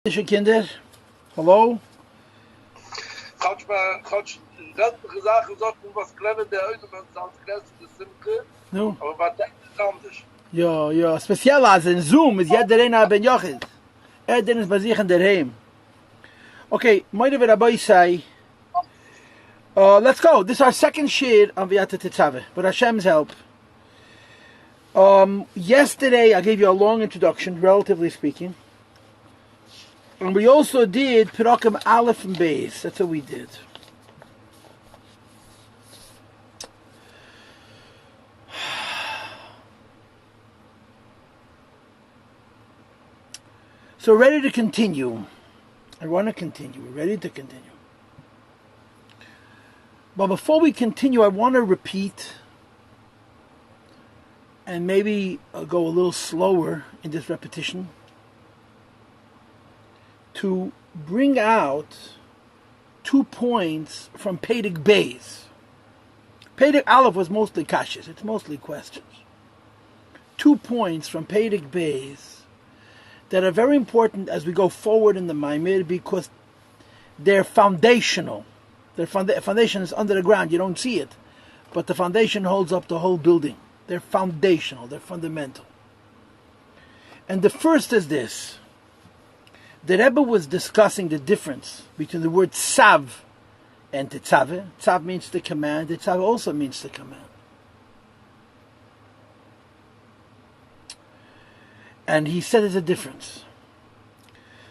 Kinder, hallo? Coach, ganz gesagt, was clever der heute man sagt, das Simke. No. Aber was denkt ihr anders? Ja, speziell als in Zoom ist jeder einer ben Jochid. Den ist bei sich in der Heim. Okay, meine wir dabei say, let's go. This is our second shir on V'yata Tetzaveh, with Hashem's help. Yesterday I gave you a long introduction, relatively speaking. And we also did Perakim Aleph and Beis. That's what we did. So ready to continue. I want to continue. We're ready to continue. But before we continue, I want to repeat and maybe go a little slower in this repetition to bring out 2 points from Perek Beis. Perek Aleph was mostly kashas. It's mostly questions. 2 points from Perek Beis that are very important as we go forward in the Maimed because they're foundational. Their foundation is under the ground. You don't see it. But the foundation holds up the whole building. They're foundational. They're fundamental. And the first is this. The Rebbe was discussing the difference between the word tzav and tetzaveh. Tzav means the command. Tetzaveh also means the command. And he said there's a difference.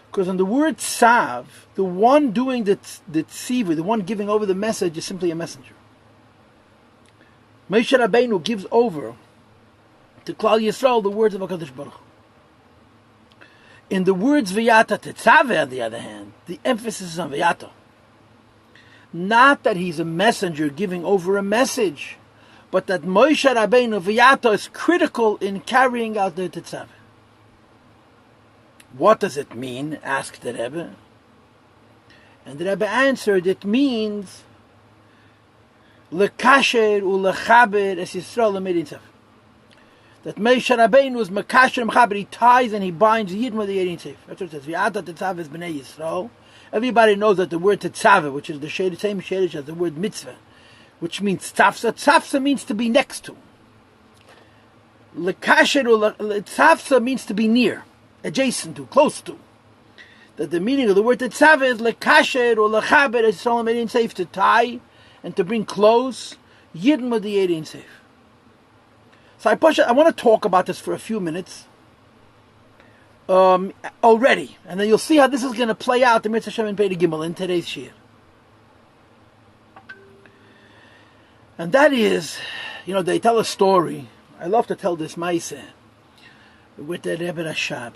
Because in the word tzav, the one doing the tziva, the one giving over the message, is simply a messenger. Moshe Rabbeinu gives over to Klal Yisrael the words of HaKadosh Baruch Hu. In the words V'yata Tetzaveh, on the other hand, the emphasis is on V'yata. Not that he's a messenger giving over a message, but that Moshe Rabbeinu V'yata is critical in carrying out the Tetzaveh. What does it mean? Asked the Rebbe. And the Rebbe answered, it means Lekasher u'lechaber es Yisrael l'medin tzaveh. That Moshe Rabbeinu is Mekasher Mechaber, he ties and he binds Yidden with the Yidin Tzef. That's what it says. V'yata Tetzaveh is B'nai Yisrael. Everybody knows that the word Tetzaveh, which is the same shadish as the word Mitzvah, which means Tzafsa. Tzafsa means to be next to. Lekasher Tzafsa means to be near, adjacent to, close to. That the meaning of the word Tetzaveh is Lekasher or Lechaber es Yisrael l'medin tzef, to tie and to bring close Yidden with the Yidin Tzef. So I want to talk about this for a few minutes already. And then you'll see how this is going to play out in Mitzvah Hashem and Perek Gimel in today's Shir. And that is, they tell a story. I love to tell this Maaseh with the Rebbe Rashab.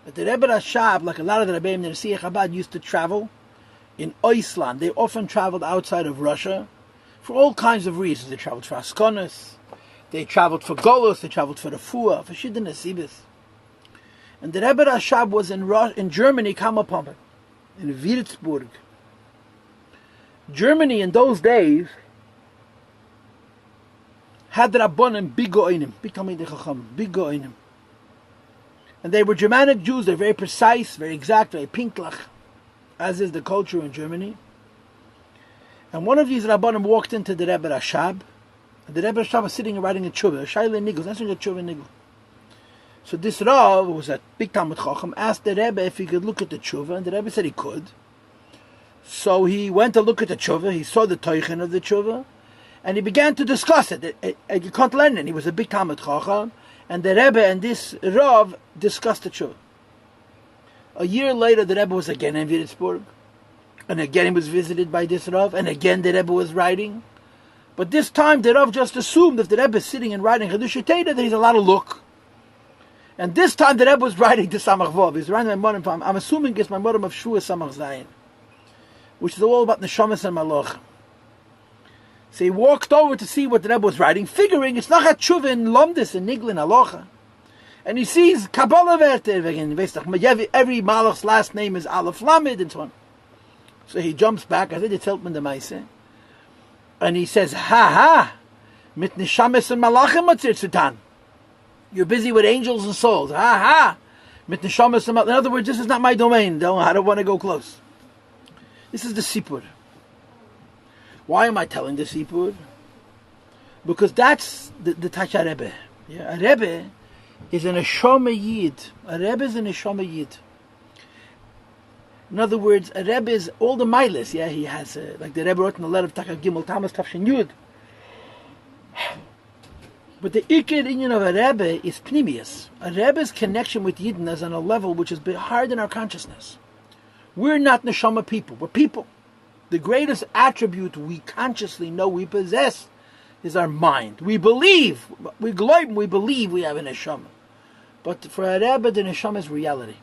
But the Rebbe Rashab, like a lot of the Rebbeim in Nesiach Chabad, used to travel in Iceland. They often traveled outside of Russia for all kinds of reasons. They traveled for Askonos. They traveled for Golos, they traveled for the Refuah, for Shidden Nesibis. And the Rebbe Rashab was in Germany, Kammerpompen, in Würzburg. Germany in those days had Rabbonim big go'inim, big Talmidei Chacham, big go'inim. And they were Germanic Jews, they're very precise, very exact, very pinklach, as is the culture in Germany. And one of these Rabbonim walked into the Rebbe Rashab, and the Rebbe Rashab was sitting and writing a tshuva, a shaila nigel, answering a tshuva nigel. So this Rav, who was a big Talmid Chacham, asked the Rebbe if he could look at the tshuva, and the Rebbe said he could. So he went to look at the tshuva, he saw the teichen of the tshuva, and he began to discuss it. You can't learn it. He was a big Talmid Chacham, and the Rebbe and this Rav discussed the tshuva. A year later, the Rebbe was again in Würzburg, and again he was visited by this Rav, and again the Rebbe was writing. But this time the Rav just assumed if the Rebbe is sitting and writing Chedush Teda that he's allowed to look. And this time the Rebbe was writing to Samach Vav. He's writing my Morim. I'm assuming it's my Morim of Shua Samach Zayin, which is all about Neshamas and Malach. So he walked over to see what the Rebbe was writing, figuring it's not a tshuva in Lomdis and Nigla and Alocha. And he sees Kabbalah Verte. Every Malach's last name is Aleph Lamed and so on. So he jumps back. I said it's Hiltman the Maaseh. And he says, mit Neshames and Malachim matzir tzutan. You're busy with angels and souls. Mit neshamas. In other words, this is not my domain. I don't want to go close. This is the sipur. Why am I telling the sipur? Because that's the Tacha Rebbe. Yeah, a Rebbe is an neshama yid. A Rebbe is an neshama yid. In other words, a Rebbe is all the milas. Yeah, he has like the Rebbe wrote in the letter of Taka Gimel Tamas Tafshin Yud. But the ikir inyan of a Rebbe is pnimius. A Rebbe's connection with Yidden is on a level which is hard in our consciousness. We're not neshama people. We're people. The greatest attribute we consciously know we possess is our mind. We believe, we believe we have a neshama. But for a Rebbe, the neshama is reality.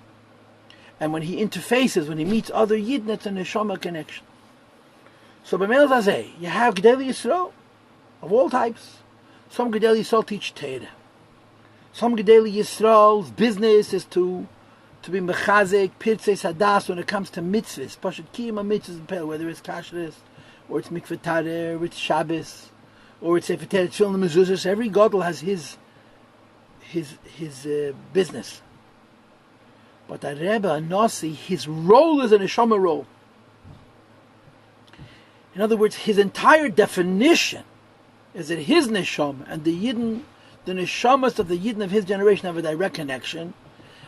And when he interfaces, when he meets other Yidden, it's a neshama connection. So b'meil zazeh, you have Gedolei Yisrael of all types. Some Gedolei Yisrael teach Torah. Some Gedolei Yisrael's business is to be mechazek, pirtzei sadas when it comes to mitzvahs. Pashut kiyum mitzvahs, whether it's kashrus, or it's mikveh tarer, or it's Shabbos, or it's sefer Torah, tefillin, mezuzos. Every gadol has his business. But a Rebbe, a Nasi, his role is a neshama role. In other words, his entire definition is that his neshama and the Yidden, the neshamas of the Yidden of his generation have a direct connection.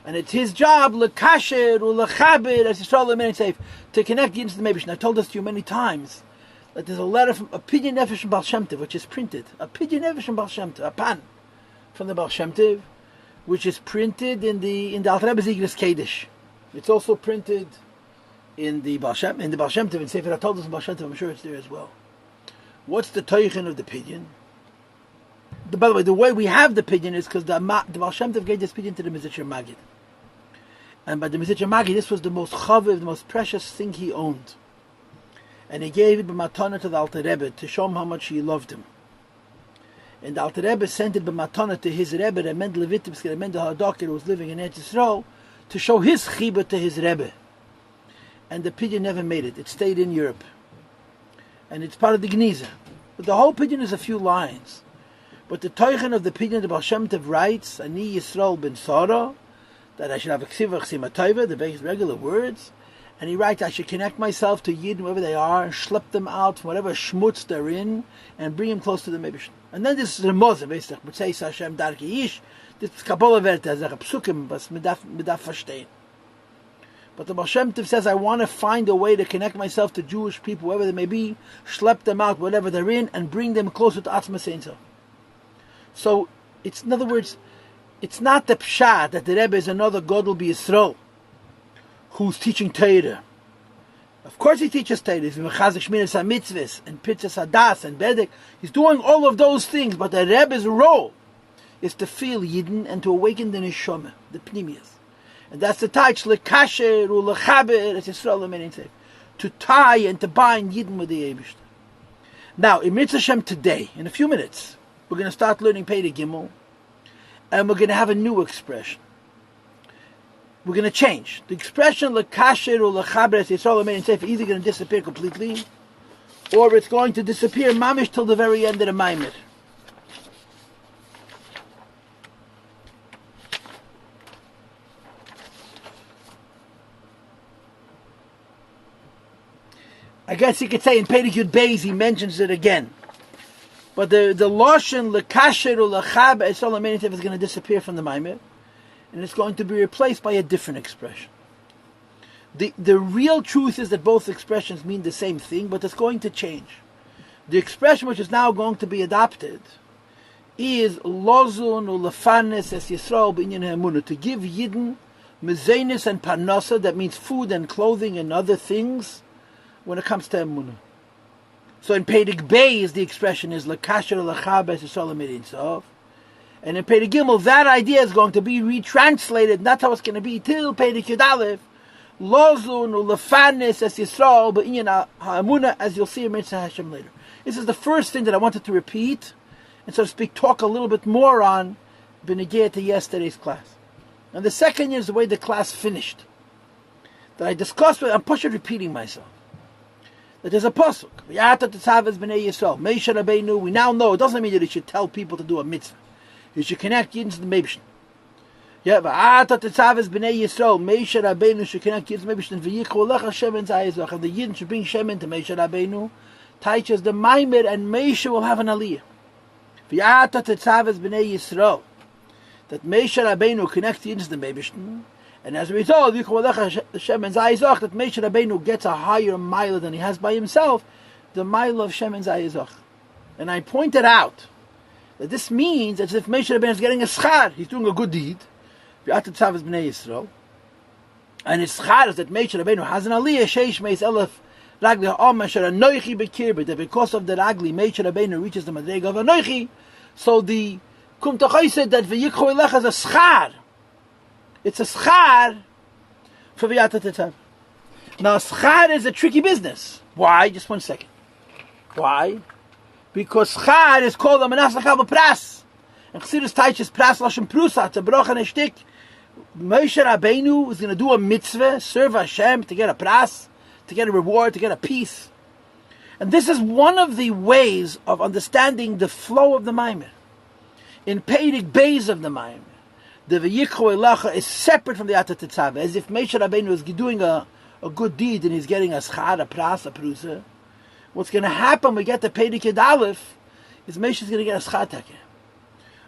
And it's his job, lekasher, ulechabed, as Yisrael many say, to connect Yidden to the Meibishter. I've told this to you many times, that there's a letter from a Pidyon Nefesh from Baal Shem Tov, which is printed. A Pidyon Nefesh from Baal Shem Tov, a pan from the Baal Shem Tov, which is printed in the Alter Rebbe's Igros Kodesh. It's also printed in the Baal Shem Tov, in Sefer HaToldos and Baal Shem Tov. I'm sure it's there as well. What's the Teichen of the Pidyon? By the way, the way we have the Pidyon is because the Baal Shem Tov gave this Pidyon to the Mizitcher Magid. And by the Mizitcher Magid, this was the most chaviv, the most precious thing he owned. And he gave it b'matana to the Alter Rebbe to show him how much he loved him. And the Alter Rebbe sent it b'matana to his Rebbe, the Mendel Vitebsk, the Mendel HaDoker, who was living in Eretz Yisrael, to show his chibah to his Rebbe. And the Pidyon never made it. It stayed in Europe. And it's part of the Geniza. But the whole Pidyon is a few lines. But the Teichen of the Pidyon, the Baal Shem Tov writes, Ani Yisrael ben Sarah, that I should have a ksiva chsima tova, the regular words. And he writes, I should connect myself to Yidden wherever they are, and schlep them out from whatever schmutz they're in, and bring them close to the Meibishter. And then this is a Moshe, basically, but says Hashem darki ish, this is Kabbalah Werte, as a psukim, was medaf verstehen. But the Baal Shem Tov says, I want to find a way to connect myself to Jewish people, wherever they may be, schlep them out, whatever they're in, and bring them closer to Atzma Seinso. So, it's, in other words, it's not the pshat that the Rebbe is another Gadol B'Yisrael who's teaching Torah. Of course he teaches Torah. He's mechazik shmiras hamitzvos and pirtzas hadas and bedek. He's doing all of those things, but the Rebbe's role is to feel Yidden and to awaken the neshama, the pnimius. And that's the touch, lekasher ulechaber, as Yisrael meaning say, to tie and to bind Yidden with the Eibishter. Now, in Mitzvah Hashem today, in a few minutes, we're going to start learning Perek Gimel, and we're going to have a new expression. We're going to change. The expression lekasher or lechaber as Yisrael made is either going to disappear completely, or it's going to disappear mamish till the very end of the Maimer. I guess you could say in Perek Yud Beis he mentions it again. But the Lashon lekasher or lechaber as Yisrael made is going to disappear from the Maimer, and it's going to be replaced by a different expression. The real truth is that both expressions mean the same thing, but it's going to change. The expression which is now going to be adopted is lozun ulefanes es Yisrael b'inyan ha'emunah, to give Yidden mezenis and parnasa, that means food and clothing and other things, when it comes to emunah. So in Perek Beis the expression is lekasher lechaber es Yisrael made itself. And in Perek Gimel, that idea is going to be retranslated, and that's how it's going to be till Perek Yud Aleph. Lozun ulefanes es Yisrael b'inyan ha'emunah, as you'll see in Mitzvah Hashem later. This is the first thing that I wanted to repeat, and so to speak, talk a little bit more on b'negeh to yesterday's class. And the second is the way the class finished. That I discussed with, I'm pushing repeating myself. That there's a pasuk. V'yata tetzaveh b'nei Yisrael. Moshe Rabbeinu, we now know, it doesn't mean that you should tell people to do a mitzvah. You should connect Yidden to the Meibishter. Yeah, va'ata tetzaves b'nei Yisrael, Moshe Rabbeinu should connect Yidden Meibishtin v'yichol lecha shemen zayizach, and the Yidden should bring shemen to Moshe Rabbeinu, teaches the Maimer, and Moshe will have an aliyah. V'ata tetzaves b'nei Yisrael, that Moshe Rabbeinu connects Yidden to the Meibishtin, and as a result, yichol lecha shemen zayizach, that Moshe Rabbeinu gets a higher mile than he has by himself, the mile of shemen zayizach. And I pointed out that this means as if Moshe Rabbeinu is getting a schar, he's doing a good deed, and his schar is that Moshe Rabbeinu has an aliyah sheish meis elef ragli ha'om asher anoichi bekirbe, that because of the ragli Moshe Rabbeinu reaches the madrega of anoichi, so the kum tachai said that v'yikcho elecha is a schar. It's a schar for v'yata tetzav. Now schar is a tricky business. Why? Just 1 second. Why? Because schar is called a manas l'chal b'pras. And Chassidus teaches pras l'shem prusa. It's a broch and a shtik. Moshe Rabbeinu is going to do a mitzvah, serve Hashem to get a pras, to get a reward, to get a peace. And this is one of the ways of understanding the flow of the Maimer. In Perek Beis of the Maimer, the V'yikcho Elacha is separate from the Atat Tetzaveh, as if Moshe Rabbeinu is doing a good deed and he's getting a schar, a pras, a prusa. What's going to happen when we get to Perek Yud Aleph is Moshe is going to get a schar takeh.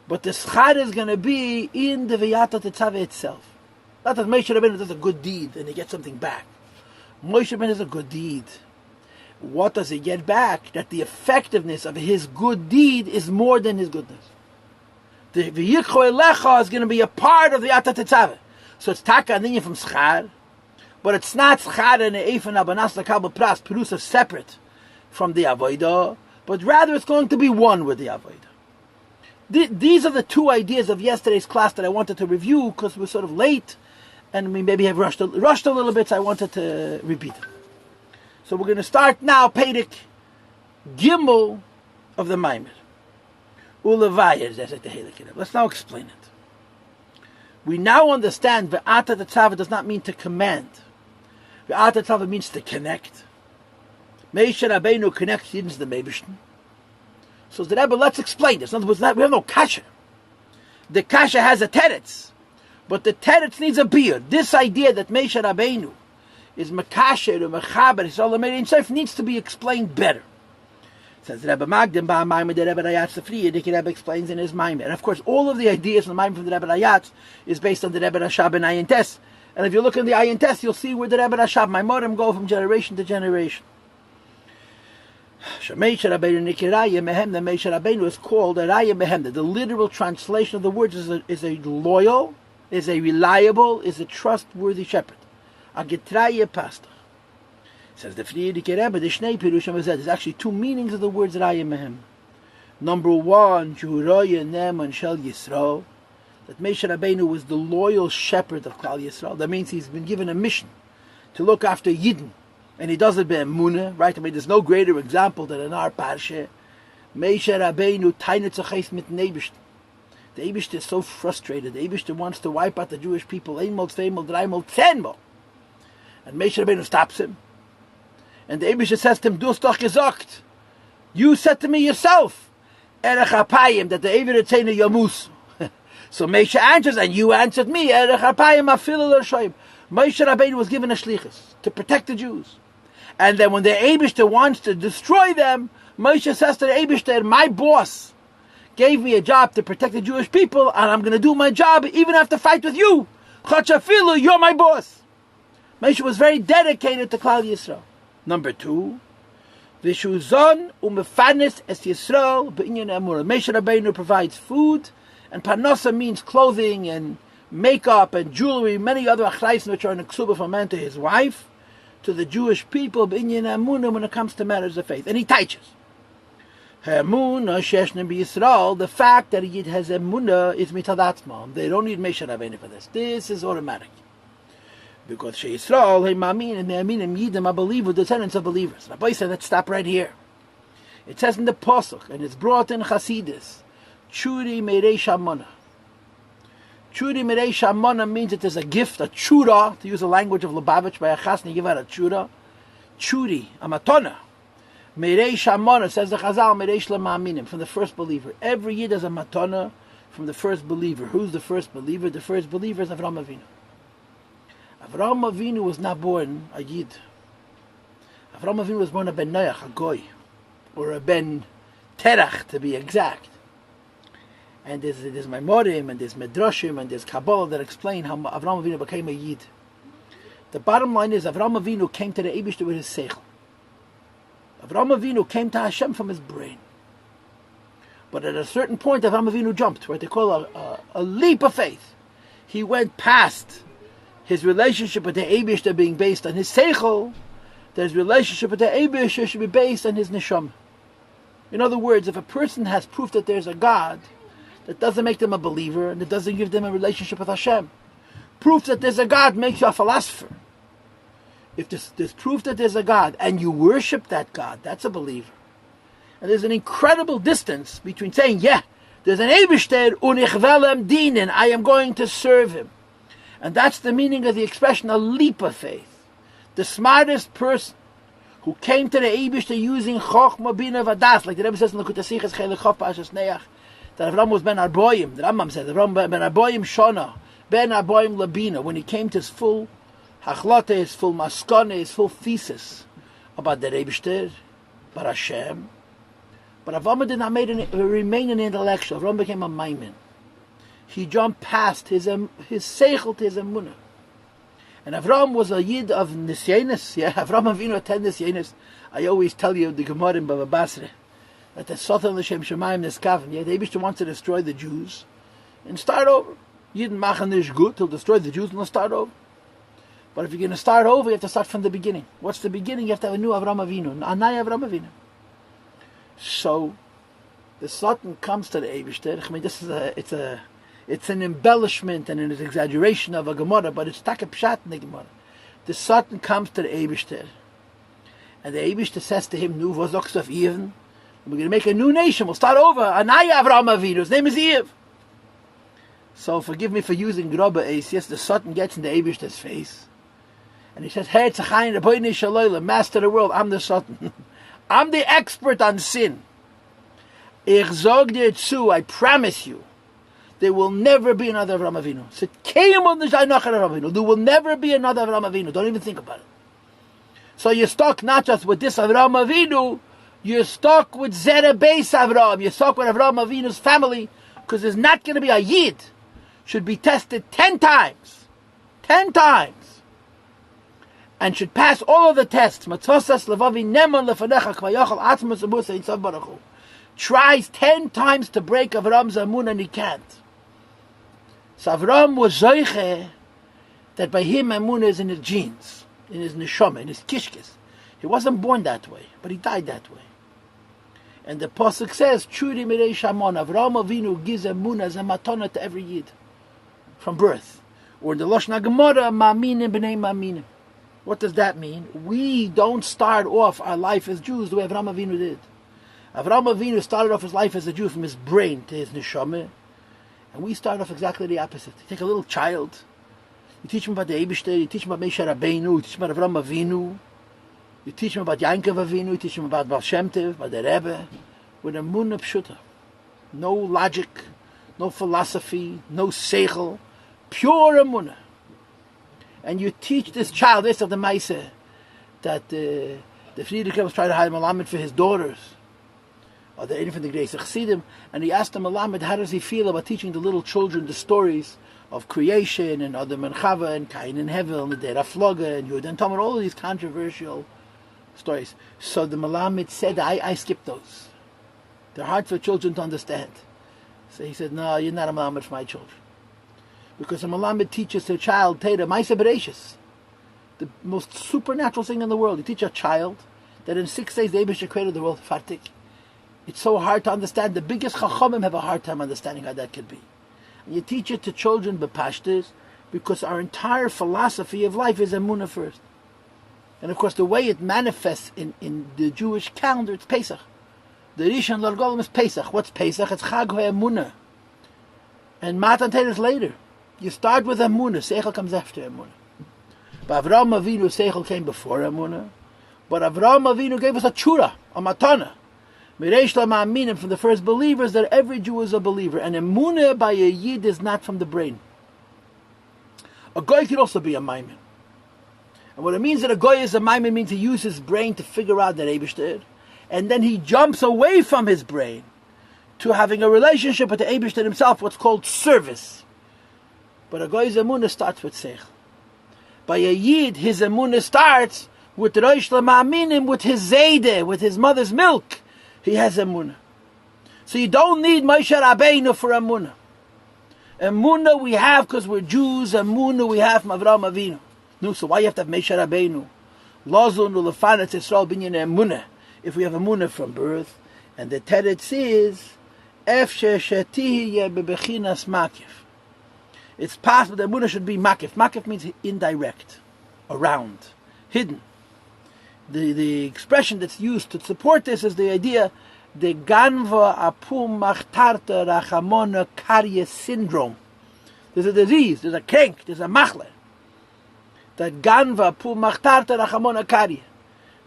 But the schar is going to be in the V'yata Tetzaveh itself. Not that Moshe Rabbeinu does a good deed and he gets something back. Moshe Rabbeinu does a good deed. What does he get back? That the effectiveness of his good deed is more than his goodness. The V'yikcho Elecha is going to be a part of the V'yata Tetzaveh. So it's taka and from schar, but it's not schar and eifan abanas l'kal b'pras, perusa separate from the avodah, but rather it's going to be one with the avodah. These are the two ideas of yesterday's class that I wanted to review because we're sort of late and we maybe have rushed a little bit, so I wanted to repeat them. So we're going to start now Perek Gimel of the Maimer. Let's now explain it. We now understand V'ata Tetzaveh does not mean to command. V'ata Tetzaveh means to connect. Moshe Rabbeinu connects Yidden to the Meibishtin. So the Rebbe, let's explain this. In other words, we have no kasha. The kasha has a teretz, but the teretz needs a beard. This idea that Moshe Rabbeinu is mekasher or mechaber, his olamed himself, needs to be explained better. Says the Rebbe Magdim ba'Maimer, the Rebbe Rayatz the Friya, the Rebbe explains in his Maimer. And of course, all of the ideas in the Maimer from the Rebbe Rayatz is based on the Rebbe Rashab and Ayin Tes. And if you look in the Ayin Tes, you'll see where the Rebbe Rashab, Maimorim go from generation to generation. Moshe Rabbeinu Nikiraya Mehem, the Moshe Rabbeinu is called a Raya Mehem. The literal translation of the words is a loyal, is a reliable, is a trustworthy shepherd. A Getraye Pastach. Says the Frierdiker Rebbe, the Shnei Pirushim, there's actually two meanings of the words Raya Mehem. Number one, Juhuroya Neman Shel Yisrael, that Moshe Rabbeinu was the loyal shepherd of Klal Yisrael. That means he's been given a mission to look after Yidden. And he does it be'emunah, right? I mean, there's no greater example than in our parsha. Moshe Rabbeinu tainetzaches mit Neibishter. The Eibishter is so frustrated. The Eibishter wants to wipe out the Jewish people. Einmal, zweimal, dreimal, zehnmal. And Moshe Rabbeinu stops him. And the Eibishter says to him, du hast doch gesagt. You said to me yourself, Erech Apayim, that the Eivir Tzena Yamus. So Moshe answers, and you answered me, Erech Apayim Afil L'Shoim. Moshe Rabbeinu was given a shlichus to protect the Jews. And then when the Eibishter wants to destroy them, Moshe says to the Eibishter, my boss gave me a job to protect the Jewish people, and I'm going to do my job even after fight with you. Chachafilu, you're my boss. Moshe was very dedicated to Klal Yisrael. Number two, V'shuzon u'mefanes es Yisrael b'inyan emura. Moshe Rabbeinu provides food, and parnasa means clothing and makeup and jewelry, many other achraysim which are in a ksuba from man to his wife, to the Jewish people b'inyan emunah when it comes to matters of faith. And he teaches emunah sheshnem b'Yisrael, the fact that he has emunah is mitadatzma. They don't need Moshe Rabbeinu for this. This is automatic. Because Yisrael, hey ma'amin and me'aminim yidim, I believe with descendants of believers. Rabbi said, let's stop right here. It says in the Pasuk, and it's brought in Chasidus, Churi Merei Shamona. Churi Merei Shamona means that there's a gift, a chura, to use the language of Lubavitch, by a chasna, give out a chura. Churi, a matona. Merei Shamona, says the Chazal, Merei Shlama'aminim, from the first believer. Every year there's a matona from the first believer. Who's the first believer? The first believer is Avraham Avinu. Avraham Avinu was not born a Yid. Avraham Avinu was born a Ben Noach, a Goy, or a Ben Terach to be exact. And there's Maimorim, and there's Medrashim, and there's Kabbalah that explain how Avraham Avinu became a Yid. The bottom line is Avraham Avinu came to the Eibishter with his seichel. Avraham Avinu came to Hashem from his brain. But at a certain point, Avraham Avinu jumped, what they call a leap of faith. He went past his relationship with the Eibishter being based on his seichel, that his relationship with the Eibishter should be based on his neshama. In other words, if a person has proof that there's a God, that doesn't make them a believer, and it doesn't give them a relationship with Hashem. Proof that there's a God makes you a philosopher. If there's proof that there's a God, and you worship that God, that's a believer. And there's an incredible distance between saying, yeah, there's an Eibishter, und ich will ihm dienen, I am going to serve him. And that's the meaning of the expression, a leap of faith. The smartest person who came to the Eibishter using Chochma Bina Vadas, like the Rebbe says in the Kutasichas Chelik Chof Pashas Neach, that Avraham was Ben Arboim. The Rambam says Avraham Ben Arboim Shona, Ben Arboim Labina. When he came to his full Hachlata, his full Maskana, his full thesis about the Eibishter, about Hashem. But Avraham did not remain an intellectual. Avraham became a Maimon. He jumped past his seichel to his emunah. And Avraham was a Yid of Nisyanis. Yeah, Avraham Avinu attended Nisyanis. I always tell you the Gemara in Bava Basra that the Sotan L'Shem Shemayim Neskaven, yeah, the Eibishter wants to destroy the Jews and start over. Yidden machen nicht gut, he'll destroy the Jews and he'll start over. But if you're going to start over, you have to start from the beginning. What's the beginning? You have to have a new Avraham Avinu, an Anai Avraham Avinu. So the Satan comes to the Eibishter. I mean, this is it's an embellishment and an exaggeration of a Gemara, but it's taka pshat in the Gemara. The Satan comes to the Eibishter, and the Eibishter says to him, "Nu v'zokst of Even, we're going to make a new nation. We'll start over. Anaya Avraham Avinu. His name is Eve." So forgive me for using Grobba Ace. Yes, the Satan gets in the Eibishter's face, and he says, "Hey, Tzachayin Rabbeinu Shalom, Master of the world. I'm the Satan. I'm the expert on sin. Ich sag dir zu, I promise you, there will never be another Avraham Avinu. There will never be another Avraham Avinu. Don't even think about it. So you're stuck not just with this Avraham Avinu, you're stuck with Zera Beis Avraham. You're stuck with Avraham Avinu's family, because there's not going to be a Yid. Should be tested 10 times. 10 times. And should pass all of the tests. Tries 10 times to break Avram's Amun and he can't. So Avram was zoiche that by him Amun is in his genes, in his neshama, in his kishkis. He wasn't born that way, but he died that way. And the pasuk says, "Churi mirei shamon." Avram Avinu gives Amun as a matana to every yid from birth. Or in the Lashon Gemara, "Ma'aminim b'nei ma'aminim." What does that mean? We don't start off our life as Jews the way Avram Avinu did. Avram Avinu started off his life as a Jew from his brain to his neshama, and we start off exactly the opposite. You take a little child, you teach him about the Eibishter, you teach him about Moshe Rabbeinu, you teach him about Avram Avinu, you teach him about Yankov Avinu, you teach him about Baal Shem Tov, about the Rebbe, with a munah pshuta. No logic, no philosophy, no seichel, pure munah. And you teach this child, this of the Maaseh, that the Friedrich was trying to hire Malamed for his daughters, or the Eidim from the Grace Chassidim, and he asked the Malamed, how does he feel about teaching the little children the stories of creation, and Adam and Chava, and Cain and Hevel, and the Dera Floga, and Yud and Tamar, all of these controversial stories. So the Malamed said, I skipped those. They're hard for children to understand. So he said, no, you're not a Malamed for my children. Because a Malamed teaches a child Teda Maaseh Bereishis, the most supernatural thing in the world. You teach a child that in 6 days the Eibishter created the world. Fartik. It's so hard to understand. The biggest Chachamim have a hard time understanding how that could be. And you teach it to children bepashtis, because our entire philosophy of life is Emunah first. And of course the way it manifests in the Jewish calendar, it's Pesach. The Rishon L'Golim is Pesach. What's Pesach? It's Chag HaEmunah. And Matan Torah is later. You start with Amunah, Seichel comes after Amunah. But Avraham Avinu, Seichel came before Amunah. But Avraham Avinu gave us a Tshura, a Matana. Mireish Lama'aminim, from the first believers, that every Jew is a believer. And emunah by a Yid is not from the brain. A goy could also be a maimin. And what it means that a goy is a maimin means he uses his brain to figure out that Eibishter, and then he jumps away from his brain to having a relationship with the Eibishter himself, what's called service. But a goy's emunah starts with seichel. By a Yid, his emunah starts with Reish Lama'aminim, with his Zayde, with his mother's milk. He has emunah. So you don't need Moshe Rabbeinu for emunah. Emunah we have because we're Jews. Emunah we have from Avraham Avinu. No, so why you have to have Moshe Rabbeinu? Lazun ulefanat Yisrael binyan emunah. If we have emunah from birth, and the teretz is efshe shetihi bebechinas makif. It's possible that emunah should be makif. Makif means indirect, around, hidden. The expression that's used to support this is the idea, the ganva apum machtarta rachamona karye syndrome. There's a disease, there's a krenk, there's a machle. That ganva apum machtarta rachamona karye.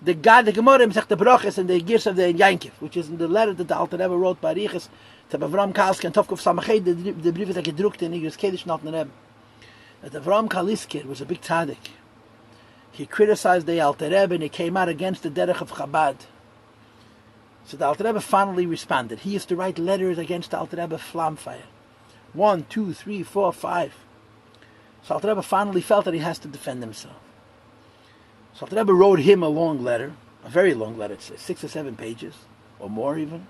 The Gemara in the Brachos and the Girs of the Yankiv, which is in the letter that the Alter Rebbe wrote by Riches to Avram Kalski and Tovkov Samachay, the brief is like gedruckt in Igros Kedish not in the Rebbe. That Avram Kalski was a big tzaddik. He criticized the Alter Rebbe and he came out against the derech of Chabad. So the Alter Rebbe finally responded. He used to write letters against the Alter Rebbe flamfire. 1, 2, 3, 4, 5. So Alter Rebbe finally felt that he has to defend himself. So Alter Rebbe wrote him a long letter, a very long letter, it's 6 or 7 pages, or more even.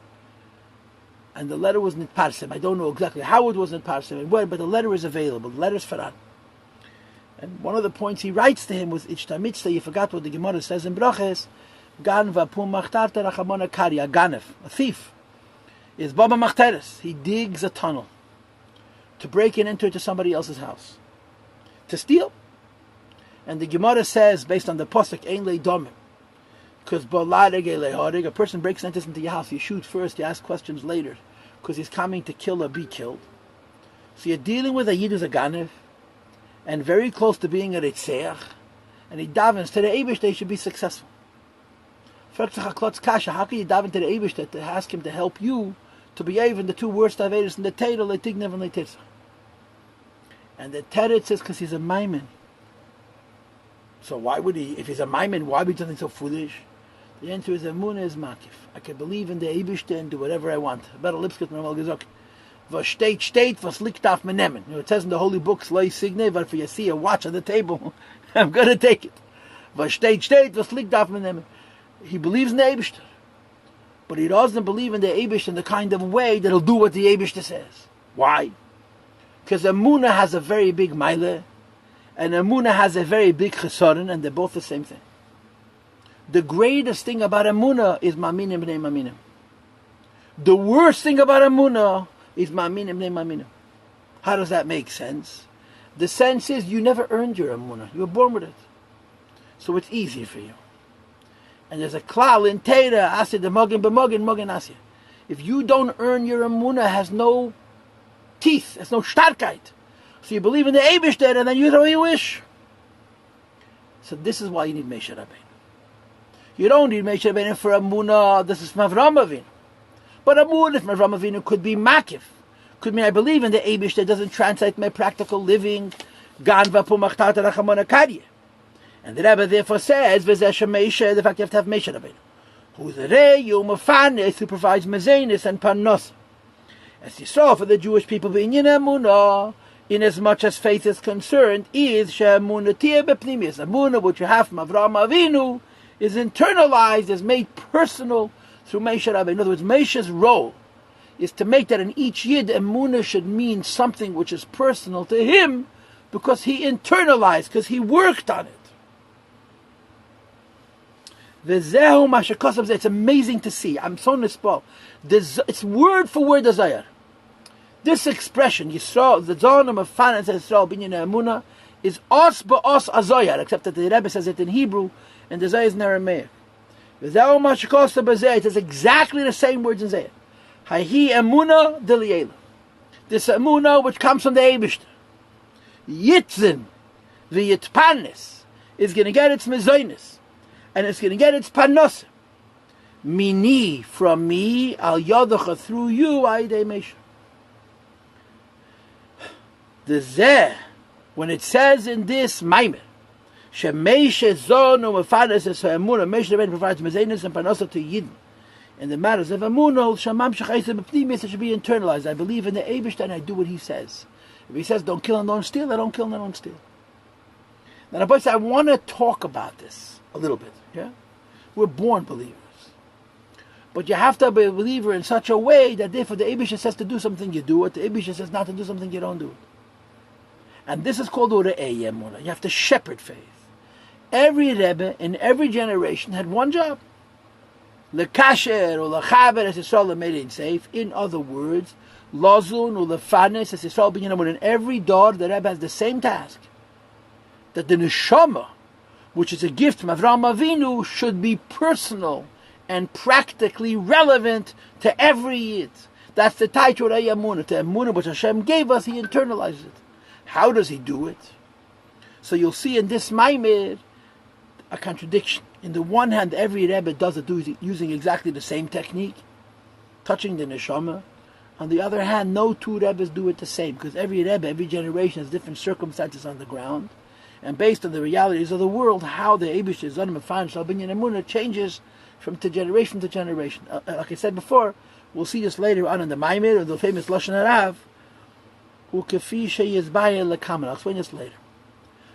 And the letter was nitparsim. I don't know exactly how it was nitparsim, but the letter is available. The letter is faran. And one of the points he writes to him was Ichta Mitzvah. You forgot what the Gemara says in Brachos. Gan v'apum machtarta rachamona kari, a ganef, a thief, is baba machteres. He digs a tunnel to break in into somebody else's house, to steal. And the Gemara says, based on the posuk, ein lei domim, because a person breaks and enters into your house, you shoot first, you ask questions later, because he's coming to kill or be killed. So you're dealing with a yid who's a ganef, and very close to being a Ritzeach, and he davens to the Eibush that he should be successful. How can you daven to the Eibush to ask him to help you to be even the two worst Avedas in the Torah, Leitignev and Leititzah? And the Teretz says because he's a Maimin. So why would he, if he's a Maimin, why would he do something so foolish? The answer is Emunah is Makif. I can believe in the Eibush and do whatever I want. Better Lipskut Mermal Gezok. Was steht, was liegt auf me nemen. It says in the holy books, Loi signe, but if you see a watch on the table, I'm going to take it. Was steht, was liegt auf me nemen. He believes in the Eibishter, but he doesn't believe in the Eibishter in the kind of way that he'll do what the Eibishter says. Why? Because Emunah has a very big Maile, and Emunah has a very big Chesaron, and they're both the same thing. The greatest thing about Emunah is Ma'aminim b'nei Ma'aminim. The worst thing about Emunah is Ma'aminim b'nei Ma'aminim. How does that make sense? The sense is you never earned your Emunah. You were born with it. So it's easy for you. And there's a klal in Teira, Asya de Mogin b'Mogin, Mogin Asya. If you don't earn your Emunah, has no teeth, has no starkheit. So you believe in the Eibishter and then you do what you wish. So this is why you need Moshe Rabbeinu. You don't need Moshe Rabbeinu for Emunah. This is from Avraham Avinu. But Emunah from Avraham Avinu could be makif. Could mean I believe in the Eibush that doesn't translate my practical living. Gan v'apum achtarta rachamona karye. And the Rebbe therefore says, v'zeh Moshe, the fact you have to have Moshe Rabbeinu. Who's the rei u'mefanes, who provides mezenis and panos. As you saw for the Jewish people being in Emunah, in as much as faith is concerned, is she'emunah tiyeh b'pnimis. Emunah, which you have from Avraham Avinu, is internalized, is made personal through Moshe Rabbeinu. In other words, Moshe's role is to make that in each Yid, Emunah should mean something which is personal to him, because he internalized, because he worked on it. It's amazing to see. I'm so nispal. It's word for word the Zayar. This expression, Yisrael, the Zonim of Fanas Yisrael Binyan Emunah, is os ba'os azoyar, except that the Rebbe says it in Hebrew and the Zayar is in Aramaic. It is exactly the same words in Zayar. Hahi Emunah Deliela. This Emunah which comes from the Eibishter. Yitzin, the Yitpanis, is going to get its mezoinis, and it's going to get its panos. Mini, from me, al yodacha, through you, aidei Mesha. The zeh, when it says in this maimer, Shemeshe zonu mefanes es ha'emunah, Mesha Rabbeinu provides mezenis and parnasa to Yidden. In the matters of emunah, shamam shechayim b'pnimis, it should be internalized. I believe in the Eibishter and I do what he says. If he says don't kill and don't steal, I don't kill and I don't steal. Now, I want to talk about this a little bit. Yeah, we're born believers, but you have to be a believer in such a way that if the Eibishter says to do something, you do it. The Eibishter says not to do something, you don't do it. And this is called Ure'ei Emunah. You have to shepherd faith. Every Rebbe in every generation had one job. Lekasher or lechaber as Yisrael made it safe. In other words, Lozun or lefanes as Yisrael bin Yamun. In every door, the Rebbe has the same task. That the neshama, which is a gift from Avraham Avinu, should be personal and practically relevant to every Yid. That's the title Ure'ei Emunah. The Emunah which Hashem gave us, He internalizes it. How does he do it? So you'll see in this Maimer a contradiction. In the one hand, every Rebbe does it using exactly the same technique, touching the neshama. On the other hand, no two Rebbes do it the same, because every Rebbe, every generation has different circumstances on the ground. And based on the realities of the world, how the Eibishter Zonim Mefanim Shal Binyan Emunah changes from generation to generation. Like I said before, we'll see this later on in the Maimer, or the famous Lashon Harav, I'll explain this later.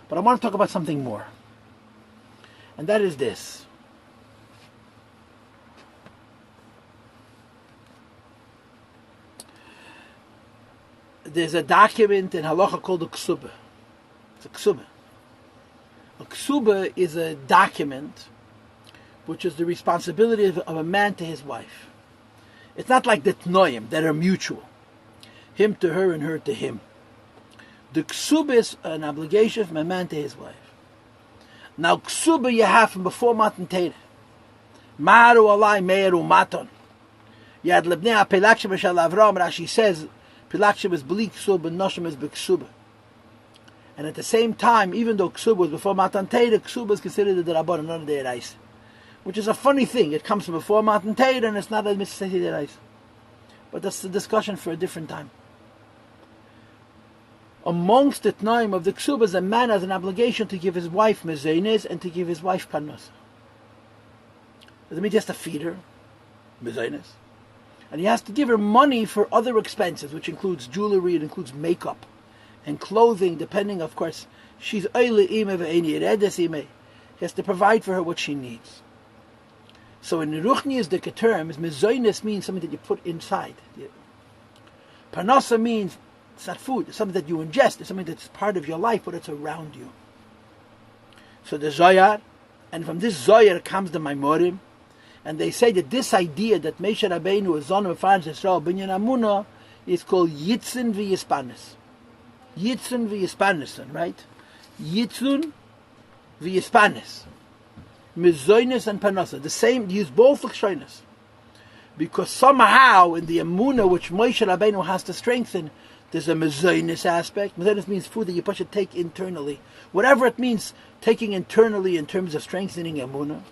But I want to talk about something more. And that is this. There's a document in Halacha called a Ksubah. It's a Ksubah. A Ksubah is a document which is the responsibility of a man to his wife. It's not like the Tnoim that are mutual. Him to her and her to him. The Ksubah is an obligation from a man to his wife. Now Ksubah you have from before Matan Torah. Maru alai meiru maton. Yad lebnei apelakshim shel Avram. Rashi says Pilakshim is bli Ksubah, Noshim is b'Ksubah. And at the same time, even though Ksubah was before Matan Torah, Ksubah is considered the Rabban, not the Deraisa. Which is a funny thing. It comes from before Matan Torah and it's not a Mitzvah Deraisa. But that's the discussion for a different time. Amongst the Tnaim of the Ksubas, a man has an obligation to give his wife Mezeines and to give his wife Parnasa. Doesn't mean he has to feed her, Mezeines. And he has to give her money for other expenses, which includes jewelry, it includes makeup, and clothing, depending, of course, she's Eile Ime Ve'eni Eredes Ime. He has to provide for her what she needs. So in the Ruchniistic terms, Mezeines means something that you put inside. Parnasa means it's not food, it's something that you ingest, it's something that's part of your life, but it's around you. So the Zoyar, and from this Zoyar comes the Maimorim, and they say that this idea that Moshe Rabbeinu is Zonim Mefanim Yisrael Binyan Emunah is called Yitzun v'Yispanis. Yitzun v'Yispanis, right? Yitzun v'Yispanis. Mezoines and Parnasa. The same, use both L'kshonos. Because somehow in the Emunah which Moshe Rabbeinu has to strengthen, there's a mezoines aspect. Mezoines means food that you should take internally. Whatever it means, taking internally in terms of strengthening Emunah.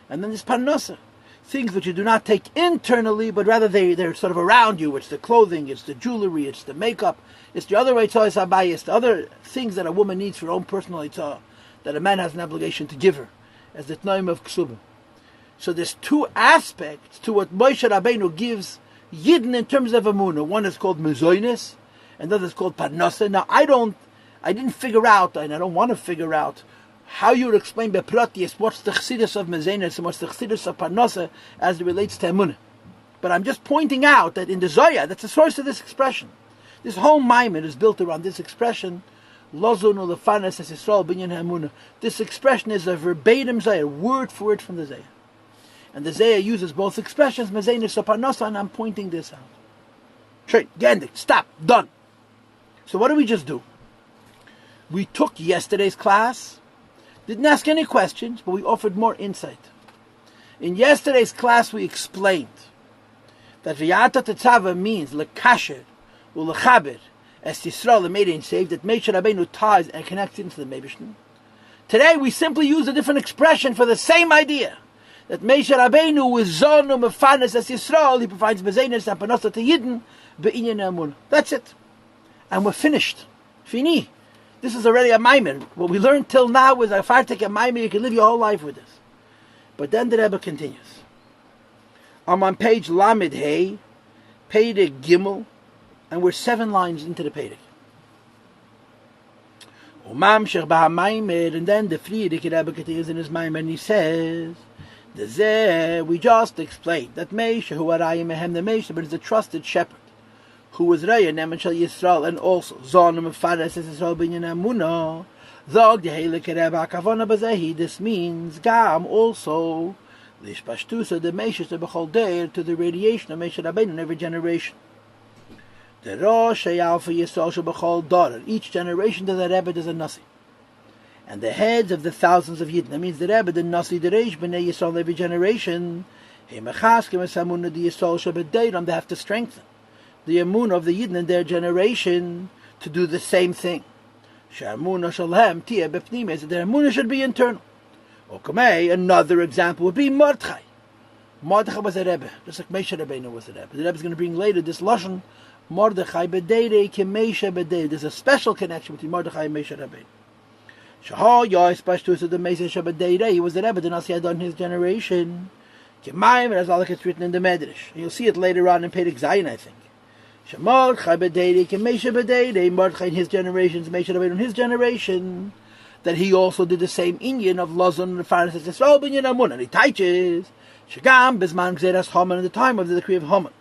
And then there's Parnasa. Things which you do not take internally, but rather they're sort of around you. It's the clothing, it's the jewelry, it's the makeup, it's the other Eitzah Sabai, it's the other things that a woman needs for her own personal Eitzah, that a man has an obligation to give her, as the Tnaim of Ksubah. So there's two aspects to what Moshe Rabbeinu gives Yidden in terms of Emunah. One is called Mezoines, and the other is called Parnasa. Now I didn't figure out, and I don't want to figure out, how you would explain Bepratius what's the Chassidus of Mezoines and what's the Chassidus of Parnasa as it relates to Emunah. But I'm just pointing out that in the Zoya, that's the source of this expression. This whole Maimon is built around this expression, Lozun ulefanes es Yisrael binyan Emunah. This expression is a verbatim Zoya, word for word from the Zoya. And the Zoya uses both expressions, Mezoines and Parnasa, and I'm pointing this out. Straight, Gendik, stop, done. So what did we just do? We took yesterday's class, didn't ask any questions, but we offered more insight. In yesterday's class, we explained that V'yata Tetzava means lekasher ulechaber es Yisrael the made saved, that Moshe Rabbeinu ties and connects into the Meibishter. Today, we simply use a different expression for the same idea. that Moshe Rabbeinu is Zonu Mefanes as Yisrael, he provides Bezenes and Panasa to Yidden, Be'inyan Emunah. That's it. And we're finished. Fini. This is already a maimer. What we learned till now is a fartik a maimer. You can live your whole life with this. But then the Rebbe continues. I'm on page Lamed Hey, Perek Gimel, and we're 7 lines into the Perek. And then the Frierdiker Rebbe continues in his maimer, and he says, we just explained that Moshe, who Arayim Mehem the Moshe, but is a trusted shepherd, who was Raya Neman Shal Yisrael, and also Zonim Fares as Yisrael Binyan Amunah. Zog the Heilige Rebbe Kavona Bazehi. This means Gam also Lishpashtusa the Moshe to Bechol Deir, to the radiation of Moshe Rabbeinu in every generation. The Rosh Alpha Yisrael shall Bechol Dor. Each generation to the Rebbe does a Nasi. And the heads of the thousands of Yidden. That means the Rebbe, the Nasi, the Reish, B'nai Yisrael, every generation. They have to strengthen the Emunah of the Yidden in their generation to do the same thing. Their Emunah should be internal. Another example would be Mordechai. Mordechai was a Rebbe, just like Moshe Rabbeinu was a Rebbe. The Rebbe is going to bring later this lashon Mordechai b'deirei k'Moshe b'deirei. There's a special connection between Mordechai and Moshe Rabbeinu. He was the Rebbe, the Nasi Adon in his generation. As all it's written in the Medrash. You'll see it later on in Perek Zayin, I think. Mordechai in his generations, Moshe Rabbeinu in his generation, that he also did the same inyan of Lozon and Faris as Yisrael Binyan Amun, and he teaches Shagam Bisman Gzeras Haman in the time of the decree of Haman.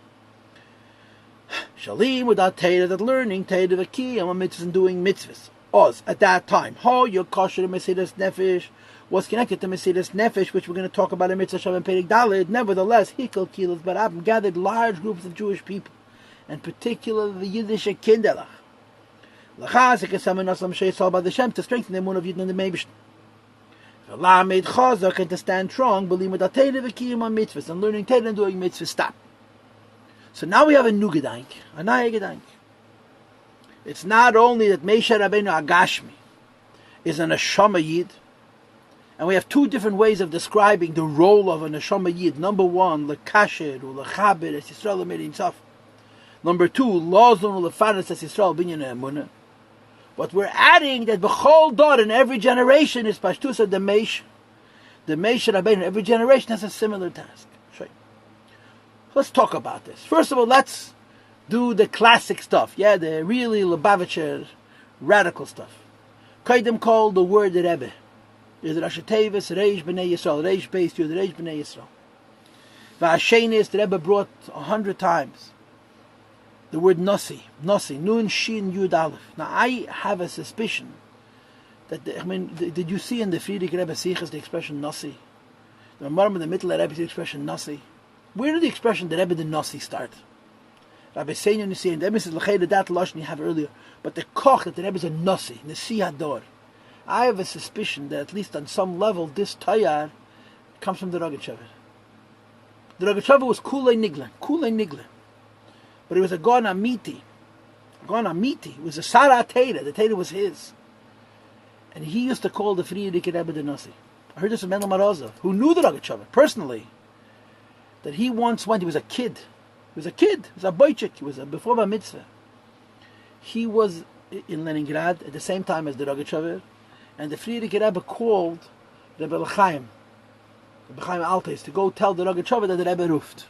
Shalim without Torah, that learning Torah the key and mitzvahs and doing mitzvahs. Oz at that time, how your kosher Mesilas Nefesh was connected to Mesilas Nefesh, which we're going to talk about in Mitzvah Shabbat Perek Daled. Nevertheless, Hikol Kilos Barab gathered large groups of Jewish people, and particularly the Yiddish Kinderlach. Lachaz Kesamen Asam Sheisal by the Shem to strengthen the Emunah of Yidden and the Meibishn. Allah made Chazak and to stand strong, believing with Torah v'kiyum on mitzvahs and learning Torah and doing mitzvahs. Stop. So now we have a new Gedank, a Naya Gedank. It's not only that Moshe Rabbeinu Agashmi is an Neshama Yid, and we have 2 different ways of describing the role of a Neshama Yid. Number 1, Lekasher or Lechaber as Yisrael made himself. Number 2, Lozon or Lefanes as Yisrael binyan emunah. But we're adding that B'chol Dor in every generation is Pashtusa the Moshe. The Moshe Rabbeinu in every generation has a similar task. Let's talk about this. First of all, let's do the classic stuff. Yeah, the really Lubavitcher radical stuff. Kaidem called the word the Rebbe. There's Rashi Tevis, Reish B'nai Yisrael, Reish Beis Yud, Reish B'nai Yisrael. V'Hashenis, the Rebbe brought 100 times the word Nasi, Nun Shin Yud Aleph. Now I have a suspicion that, did you see in the Friedrich Rebbe Sichas the expression Nasi? The Rambam in the middle of the Rebbe the expression Nasi. Where did the expression the Rebbe the Nasi start? Rabbi Seinyan, you see, and the Rebbe says L'chei that lashon you have earlier, but the koch that the Rebbe is a Nasi, Nasi Hador. I have a suspicion that at least on some level this Tayar comes from the Rogatchover. The Rogatchover was Kulei Nigle. But he was a Gon Amiti. It was a Sarah Teda. The Teda was his. And he used to call the Friedrich Rebbe the Nasi. I heard this from Mendel Marozov, who knew the Rogatchover personally, that he once went, he was a kid. He was a boychik. He was before Bar Mitzvah. He was in Leningrad at the same time as the Rogatchover, and the Friedrich Rebbe called Rebbe L'chaim Altes, to go tell the Rogatchover that the Rebbe ruft.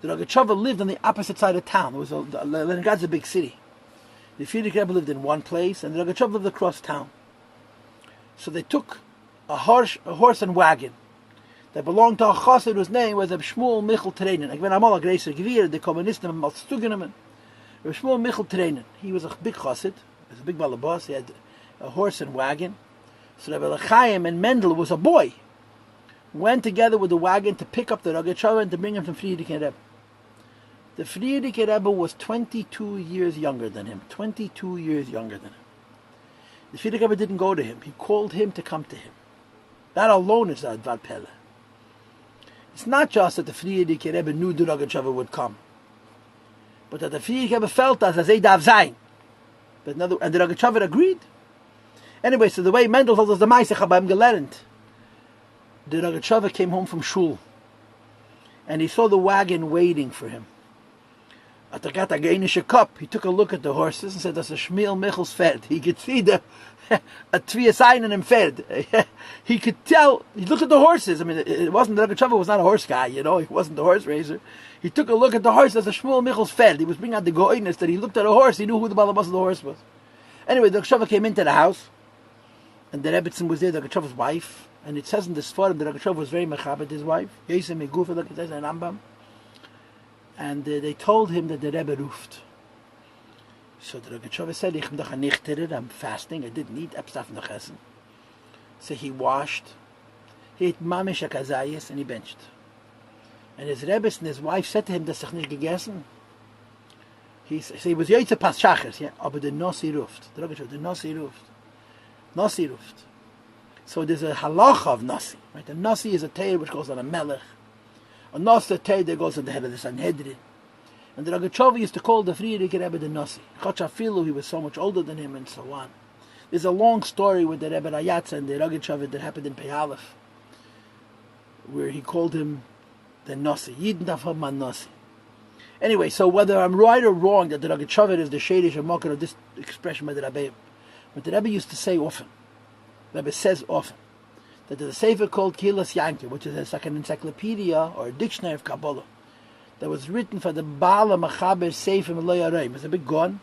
The Rogatchover lived on the opposite side of town. Leningrad's a big city. The Friedrich Rebbe lived in one place, and the Rogatchover lived across town. So they took a horse and wagon that belonged to a chassid whose name was Reb Shmuel Michel Treinen. Ik ben allemaal a greiser gewir, the communisten haben mal zugenommen. Reb Shmuel Michel Treinen. He was a big chassid. He was a big balabas. He had a horse and wagon. So Rebbe L'chaim and Mendel was a boy. Went together with the wagon to pick up the Rogatchover and to bring him from Friedrich Rebbe. The Friedrich Rebbe was 22 years younger than him. 22 years younger than him. The Friedrich Rebbe didn't go to him. He called him to come to him. That alone is a Dvar Pele. It's not just that the Friedrich Rebbe knew the Rogatchover would come, but that the Friedrich Rebbe felt as they dav zayin. And the Rogatchover agreed. Anyway, so the way Mendel told us the Maaseh Chabayim gelernt, the Rogatchover came home from shul, and he saw the wagon waiting for him. At the got a Gainische cup, he took a look at the horses and said, "That's a Shmuel Michel's Pferd." He could see a Tvia sign in him Pferd. He could tell. He looked at the horses. I mean, it wasn't the Rogatchover was not a horse guy, He wasn't the horse raiser. He took a look at the horse. That's a Shmuel Michel's Pferd. He was bringing out the goiness that he looked at a horse. He knew who the balabas of the horse was. Anyway, the Rogatchover came into the house, and the Rebbetzin was there, the Rogatchover's wife. And it says in this forum, the Rogatchover was very mechabed his wife. Yesem Megufa, like it says in Rambam. And they told him that the Rebbe roofed. So the Rogatchover said, I'm fasting, I didn't eat, so he washed, he ate mamish akazayis, and he benched. And his Rebbe and his wife said to him, das nicht gegessen. He was Yoitze Pas Shachers, yeah, but the Nasi roofed. The Rogatchover, the Nasi roofed. Nasi roofed. So there's a halacha of Nasi, right? The Nasi is a tail which goes on a melech. A Nasi tail that goes on the head of the Sanhedrin. And the Rogatchover used to call the Friedrich Rebbe the Nasi. Chachafilu, he was so much older than him, and so on. There's a long story with the Rebbe Rayatza and the Rogatchover that happened in Pei Aleph, where he called him the Nasi. Yidn Dafam Nasi. Anyway, so whether I'm right or wrong that the Rogatchover is the Shadish or Mokar of this expression by the Rebbe, but the Rebbe used to say often, the Rebbe says often, that there's a sefer called Kilas Yanke, which is like an encyclopedia or a dictionary of Kabbalah, that was written for the Baal Machaber Sefer Meloi Aroim. It was a big gon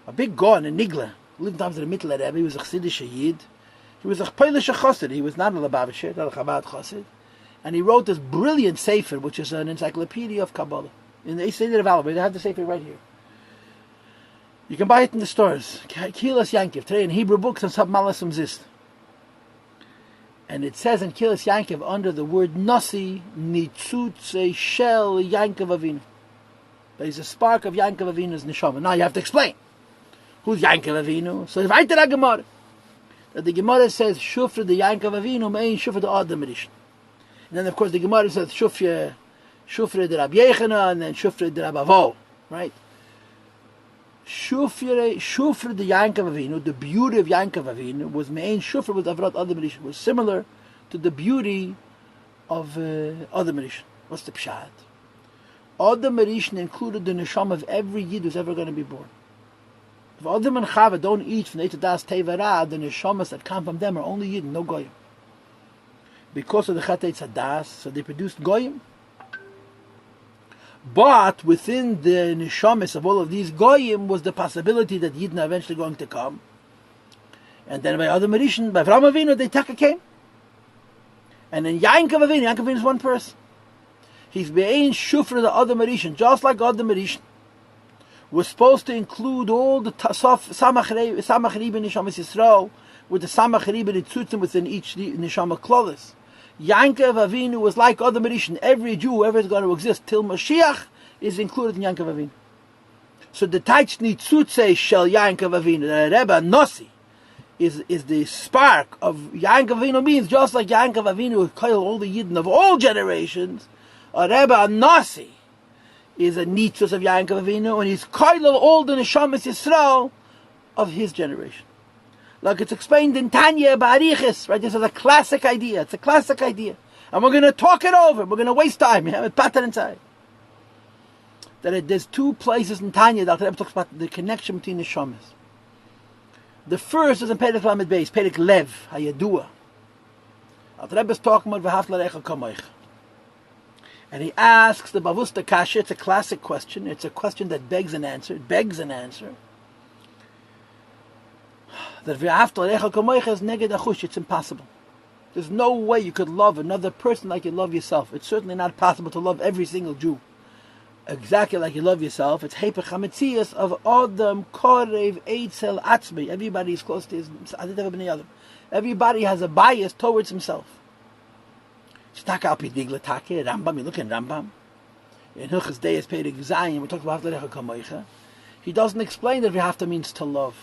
in Nigla. He lived times in the Mittler Rebbe. He was a Chassidish Yid. He was a Polish Chassid. He was not a Lubavitcher, not a Chabad Chassid. And he wrote this brilliant sefer, which is an encyclopedia of Kabbalah. In the East Indian Valley, they have the sefer right here. You can buy it in the stores. Kilas Yankiv. Today in Hebrew books and some Malasum Zist. And it says in Kilas Yankiv under the word Nasi, Nitzutze Shel Yankov Avinu. There is a spark of Yankov Avinu's neshama. Now you have to explain. Who's Yankov Avinu? So if I tell the Gemara, that the Gemara says Shufra the Yankov Avinu, Mein Shufra the Adam Rishon. And then of course the Gemara says Shufra the Rabbi Yechana, and then Shufra the Rabbi Avo. Right? Shufra the Yankov Avinu, the beauty of Yankov Avinu was Mein Shufra with Avrat Adam Rishon, was similar to the beauty of Adam Rishon. What's the pshat? Adam Rishon included the neshama of every Yid who's ever going to be born. If Adam and Chava don't eat from the Das Tevara, the neshamas that come from them are only Yid, no Goyim. Because of the Chet Das, so they produced Goyim. But within the neshamas of all of these Goyim was the possibility that Yidden are eventually going to come. And then by Adam Rishon, by Avraham Avinu, they taka came. And then Yankov Avinu is one person. He's be'ein shufra the Adam Rishon, just like Adam Rishon was supposed to include all the Samach Riba Neshamas Yisrael, with the Samach Riba Nitzutzim within each Neshama Klolis. Yankov Avinu was like Adam Rishon. Every Jew who ever is going to exist till Mashiach is included in Yankov Avinu. So the Taich Nitzutze Shel Yankov Avinu, the Rebbe Nasi, is the spark of Yankov Avinu, means just like Yankov Avinu who killed all the Yidden of all generations, a Rebbe Nasi is a Nitzutz of Yankov Avinu, and he's killed all the Neshamas Yisrael of his generation. Like it's explained in Tanya Ba'arichis, right? This is a classic idea. It's a classic idea. And we're going to talk it over. We're going to waste time. You have it pattern inside. There's two places in Tanya that Rebbe talks about the connection between the Neshamas. The first is in Perek Lamed Beis, Perek Lev, Hayadua. The Rebbe is talking about V'ahavta l'recha kamoich. And he asks the Bavusta Kasha. It's a classic question. It's a question that begs an answer. It begs an answer. That V'ahavta l'recha kamoich is neged achush. It's impossible. There's no way you could love another person like you love yourself. It's certainly not possible to love every single Jew exactly like you love yourself. It's Hepech HaMetzias of Adam Korev Eitzel Atzmi. Everybody is close to his Adam. Everybody has a bias towards himself. Rambam, you look in Rambam. In Hilchos Deis Perek Zayin, we talk about V'ahavta l'recha kamoich. He doesn't explain that V'ahavta means to love.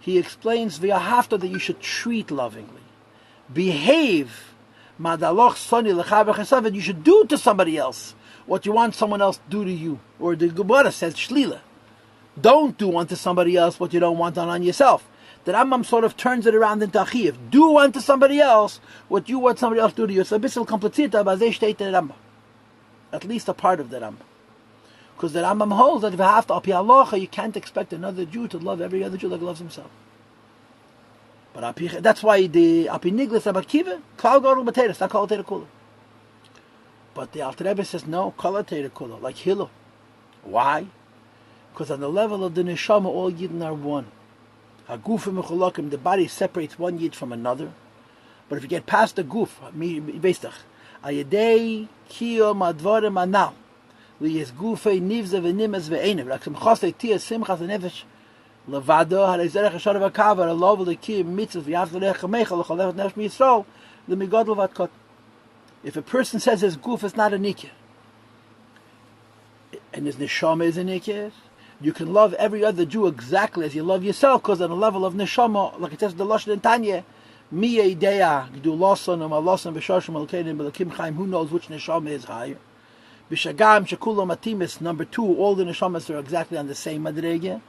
He explains V'ahavta that you should treat lovingly. Behave. Madaloch Soni L'chaver Chesav, you should do to somebody else what you want someone else to do to you. Or the Gemara says Shlila. Don't do unto somebody else what you don't want done on yourself. The Rambam sort of turns it around into Achiev. Do unto somebody else what you want somebody else to do to you. It's a bit complicated, but they state the Rambam. At least a part of the Rambam. Because the Rambam holds that if you have to api halacha, you can't expect another Jew to love every other Jew like he loves himself. But that's why the api niglas Rabbi Akiva, klal gadol b'teres, not kol teira kula. But the Alter Rebbe says no, kol teira kula, like Hillel. Why? Because on the level of the neshama, all yidden are one. Hagufim mechulakim, the body separates one yid from another. But if you get past the guf, veistach, ayedei kiyom advarim anal, liyes gufei nivze v'nimes ve'enev, raksim chosei tia simchas v'nefesh, levado harei zerech hasharav hakavar, alov l'kiyim mitzvah v'yav zerech hamecha, l'cholevet nefesh miyisrael, l'migodl v'atkot. If a person says his guf is not a nikir, and his neshama is a nikir, you can love every other Jew exactly as you love yourself, because on the level of neshama, like it says in the Lashon in Tanya, mi yeidea gdu loson and maloson b'shoshim alkenim b'lakim chaim. Who knows which neshama is higher? B'shagam shekulo matimis. Number 2, all the neshamas are exactly on the same madrege.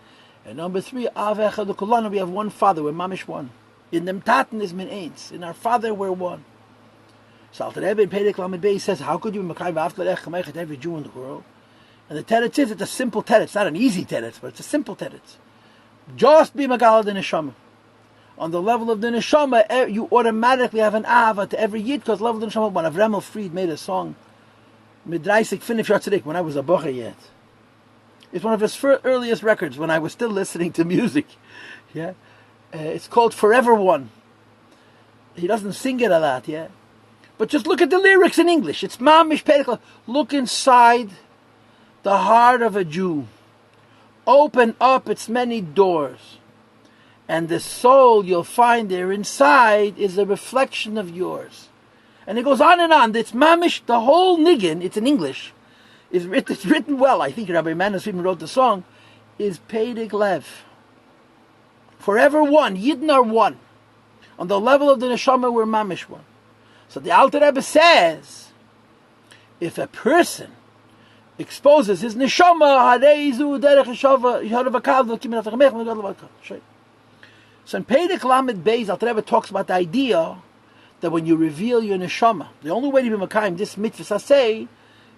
And number 3, av echad u'kolanu. We have one Father. We're mamish one. In them taten is min eins. In our Father we're one. So Alter Rebbe in Perek Lamed Beis says, how could you be makayim v'ahavta l'reich kamechet every Jew in the world? And the teretz is, it's a simple teretz. It's not an easy teretz, but it's a simple teretz. Just be magal the neshama. On the level of the neshama, you automatically have an ahava to every yid, because level of the neshama. When Avremel Fried made a song, Midraisik Finif Yatzadik, when I was a bocher yet. It's one of his earliest records, when I was still listening to music. Yeah, it's called Forever One. He doesn't sing it a lot, yeah. But just look at the lyrics in English. It's mamish perek. Look inside the heart of a Jew. Open up its many doors, and the soul you'll find there inside is a reflection of yours. And it goes on and on. It's mamish, the whole niggin, it's in English, it's written well. I think Rabbi Manos even wrote the song, is Peidik Lev. Forever one, Yidden are one. On the level of the neshama, we're mamish one. So the Alter Rebbe says, if a person exposes his neshama, so in Perek Lamed Beis, Alter Rebbe talks about the idea that when you reveal your neshama, the only way to be makayim this mitzvah say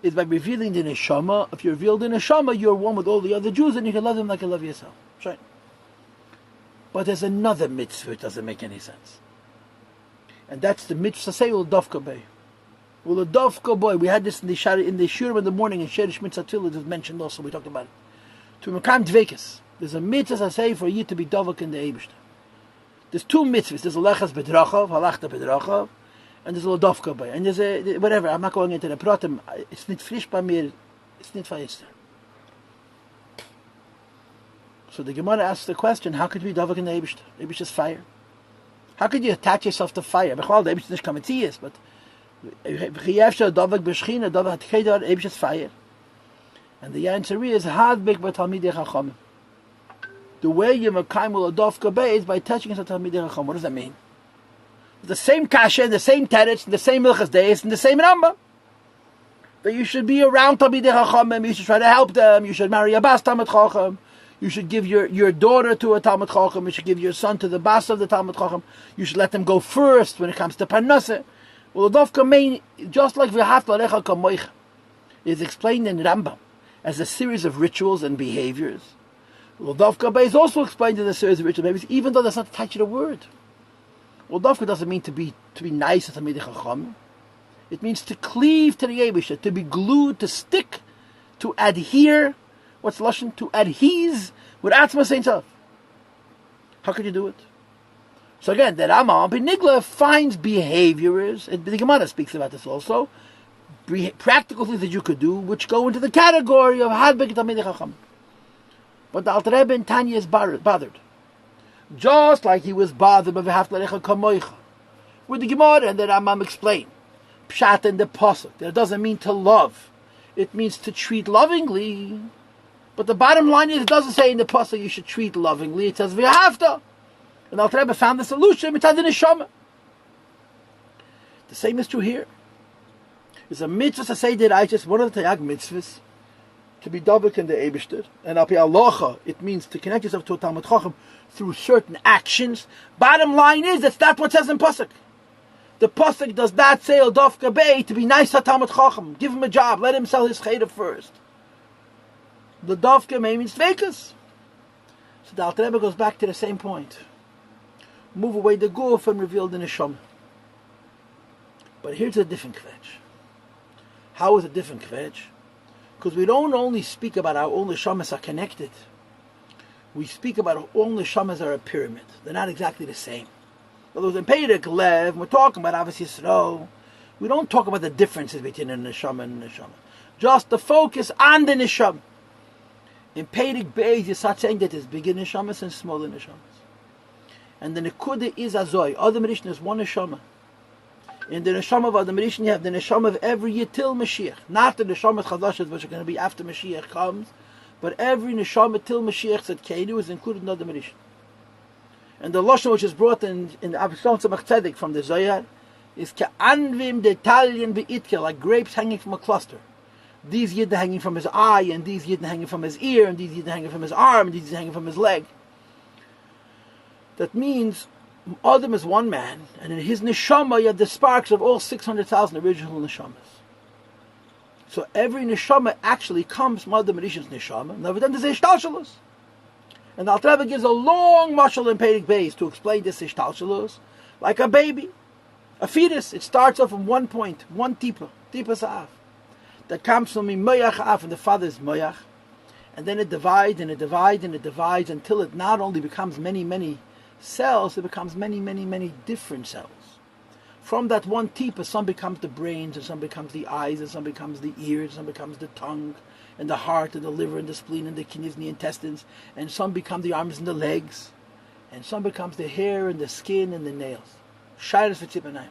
is by revealing the neshama. If you reveal the neshama, you're one with all the other Jews, and you can love them like you love yourself. Right? But there's another mitzvah. It doesn't make any sense, and that's the mitzvah say ul dafka bay. Ul dafka boy. We had this in the shurim in the morning, and Shoresh Mitzvas Hatefilla is mentioned also. We talked about it. To makayim dvekes, there's a mitzvah say for you to be davak in the Eibishter. There's 2 mitzvahs. There's a lechas bedrachav, halachta bedrachav, and there's a dafka bay. And there's a whatever. I'm not going into the pratim. It's not frisch bei mir. It's not feister. So the Gemara asks the question: how could we davak in the Eibishter? Eibishter's fire. How could you attach yourself to fire? Bechal the Eibishter is kametzias, but v'chiyevsha davak b'shchina davak hatchedar Eibishter's fire. And the answer is hadbek b'talmidei chachamim. The way you makayim ul dafka bay is by touching yourself to talmidei chacham. What does that mean? The same kasha, the same teretz, the same milchas deis, and the same ramba. That you should be around talmidei chachamim. You should try to help them. You should marry a bas talmid chacham. You should give your daughter to a talmid chacham. You should give your son to the bas of the talmid chacham. You should let them go first when it comes to parnasa. Well, dafka mean just like v'havta l'recha kamoich is explained in Rambam as a series of rituals and behaviors. Well, dafka bay is also explained in a series of ritual behaviors, even though that's not attached to the word. Well, dafka doesn't mean to be nice to talmidei chacham. It means to cleave to the Eibishter, to be glued, to stick, to adhere. What's lashon? To adhese with atzma Saint Self. How can you do it? So again, the Rama Benigla finds behaviors, and the Gemara speaks about this also, practical things that you could do, which go into the category of hadbek talmidei chacham. But the Alter Rebbe in Tanya is bothered. Just like he was bothered by v'havta l'recha kamoicha. With the Gemara and the Rambam explain. Pshat and the Pasuk. That doesn't mean to love. It means to treat lovingly. But the bottom line is, it doesn't say in the Pasuk you should treat lovingly. It says v'havta. And the Alter Rebbe found the solution. Mitzad neshama. The same is true here. It's a mitzvah to say that I just one of the Tayag mitzvahs. to be Davik in the Eibishter. And Api Alocha, it means to connect yourself to a Talmud Chacham through certain actions. Bottom line is, that's not what it says in Pasuk. The Pasuk does not say El Dafka Bey to be nice to Talmud Chacham. Give him a job. Let him sell his cheder first. The Dafka Bey means Tveikus. So the Alter Rebbe goes back to the same point. Move away the Guf and reveal the Neshama. But here's a different kvetch. How is it different kvetch? Because we don't only speak about how all neshamas are connected. We speak about how all neshamas are a pyramid. They're not exactly the same. In other words, in Perek Lev, we're talking about Avos Yisrael. We don't talk about the differences between a neshama and a neshama. Just the focus on the neshama. In Perek Beis, you start saying that there's bigger neshamas and smaller neshamas. And the nekuda is azoy. Adam Rishon is one neshama. In the neshama of Adam Rishon, you have the neshama of every year till Mashiach. Not the neshama chadashas, which are going to be after Mashiach comes, but every neshama till Mashiach said Keinu is included in Adam Rishon. And the lashon which is brought in Avishon Tzemach Tzedek from the Zohar is ke'anvim detalien be'itke, like grapes hanging from a cluster. These yidden hanging from his eye, and these yidden hanging from his ear, and these yidden hanging from his arm, and these yidden hanging from his leg. That means Adam is one man, and in his neshama you have the sparks of all 600,000 original neshamas. So every neshama actually comes from Adam Rishon's neshama. Now then there's ishtalshalus. And the Alter Rebbe gives a long mashal in Perek Beis to explain this ishtalshalus, like a baby, a fetus. It starts off from one point, one tipa sa'af, that comes from moyach af, and the father's moyach, and then it divides and it divides and it divides until it not only becomes many cells, it becomes many different cells. From that one tipa, some becomes the brains, and some becomes the eyes, and some becomes the ears, and some becomes the tongue, and the heart, and the liver, and the spleen, and the kidneys, and the intestines, and some become the arms and the legs, and some becomes the hair, and the skin, and the nails. Shairas v'tzipanayim.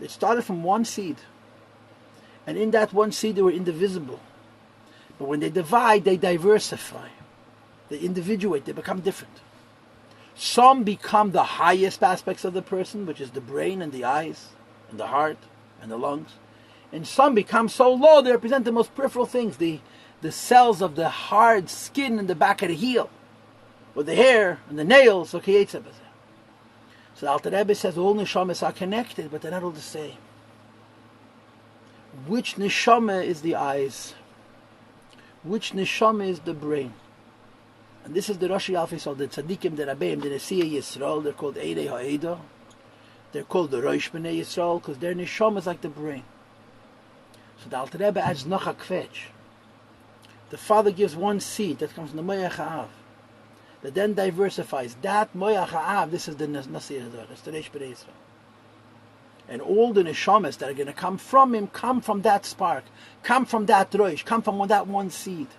It started from one seed, and in that one seed they were indivisible. But when they divide, they diversify. They individuate, they become different. Some become the highest aspects of the person, which is the brain and the eyes and the heart and the lungs. And some become so low they represent the most peripheral things, the cells of the hard skin in the back of the heel, or the hair and the nails. So the Alter Rebbe says all neshamas are connected, but they're not all the same. Which neshama is the eyes? Which neshama is the brain? And this is the Rashi Alfisol, the Tzadikim, the Rabbeim, the Nesiyah Yisrael. They're called Eidei Ha'eda. They're called the Rosh B'nai Yisrael because their neshama is like the brain. So the Alter Rebbe adds noch a kvetch. The father gives one seed that comes from the Moyach Ha'av, that then diversifies. That Moyach Ha'av, this is the Nasir, that's the Rosh B'nai Yisrael. And all the neshamas that are going to come from him come from that spark, come from that rosh, come from that one seed.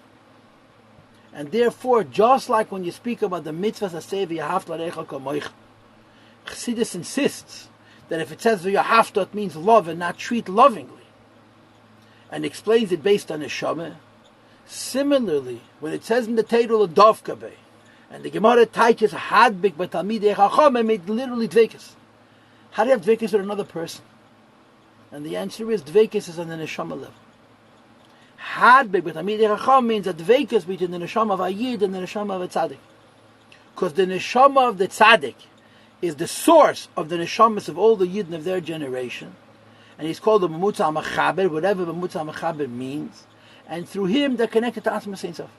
And therefore, just like when you speak about the mitzvahs Hatefilla perek, Chassidus insists that if it says v'yahavta, it means love and not treat lovingly, and explains it based on neshama. Similarly, when it says in the title of Dovka Bey, and the Gemara teaches hadbik b'talmidei chacham, it literally dveikus. How do you have dveikus with another person? And the answer is dveikus is on the neshama level. Hadbek b'talmidei chacham means a dveikus between the neshama of a yid and the neshama of a tzaddik. Because the neshama of the tzaddik is the source of the neshamas of all the yidden of their generation. And he's called the Mamutza HaMachaber, whatever Mamutza HaMachaber means. And through him they're connected to Atzma Sein Sof.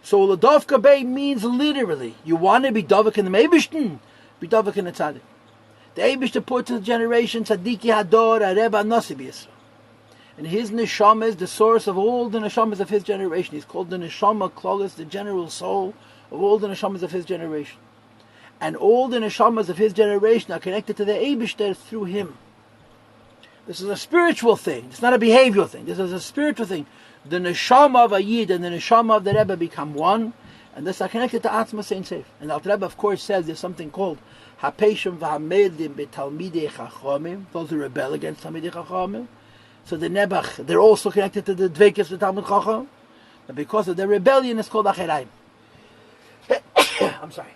So L'Dovka Bey means literally, you want to be Dovak in the Eibishten, be Dovak in the tzaddik. The Eibishter puts in the generation Tzadiki Hador Areba Nasi B'Yisrael. And his neshama is the source of all the neshamas of his generation. He's called the neshama klolis, the general soul of all the neshamas of his generation. And all the neshamas of his generation are connected to the Eibishter through him. This is a spiritual thing. It's not a behavioral thing. This is a spiritual thing. The neshama of a yid and the neshama of the Rebbe become one, and this are connected to Atzma Sein Sof. And the Rebbe, of course, says there's something called Hapeshim v'hamedim b'talmidei chachamim. Those who rebel against talmidei chachamim. So the Nebuch, they're also connected to the Dveikus of Talmud Chacham. And because of their rebellion, it's called Acheraim. I'm sorry.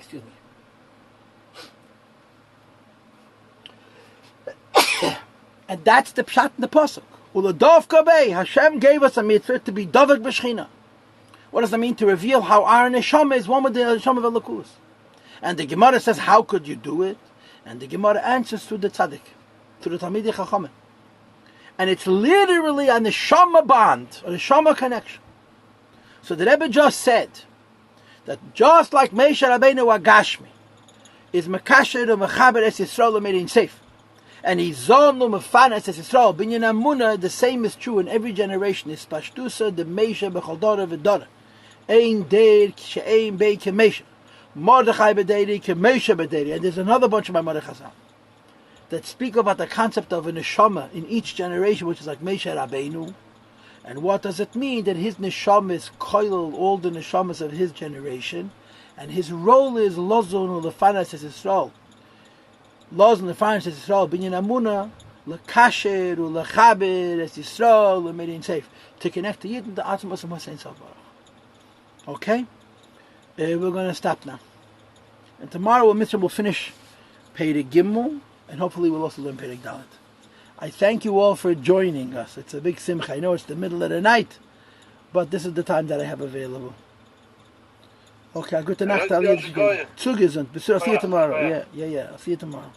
Excuse me. And that's the pshat in the pasuk. Uladovka Bey, Hashem gave us a mitzvah to be Davik B'Shechina. What does that mean? To reveal how our neshama is one with the neshama of Elokus. And the Gemara says, how could you do it? And the Gemara answers through the tzaddik, through the Talmidei Chachamim. And it's literally a neshama bond, a neshama connection. So the Rebbe just said that just like Moshe Rabbeinu Agashmi is Mekasher and Mechaber Es Yisrael made in safe, and he's Zonu Mefanes Es Yisrael Binyan Amuna, the same is true in every generation. Is Pashtusa the Moshe Bechol Dora V'Dora Ein Deir She'ein Bei K'Moshe Mordechai B'Deiri K'Moshe B'Deiri. And there's another bunch of Ma'amorei Chazal that speak about the concept of a neshama in each generation, which is like Moshe Rabbeinu. And what does it mean? That his neshama is koilel all the neshamas of his generation, and his role is lozon ulefanas es Yisrael. Lozon ulefanas es Yisrael binyan amuna lekasher ulechaber es Yisrael u'medin safe, to connect to Yidden, the Atzmos and Hossein Salvarach. Okay, we're going to stop now, and tomorrow Mr. will finish Perek Gimel, and hopefully we'll also learn Perek Dalet. I thank you all for joining us. It's a big simcha. I know it's the middle of the night, but this is the time that I have available. Okay, gute Nacht. Zugesund. I'll see you tomorrow. Yeah. I'll see you tomorrow.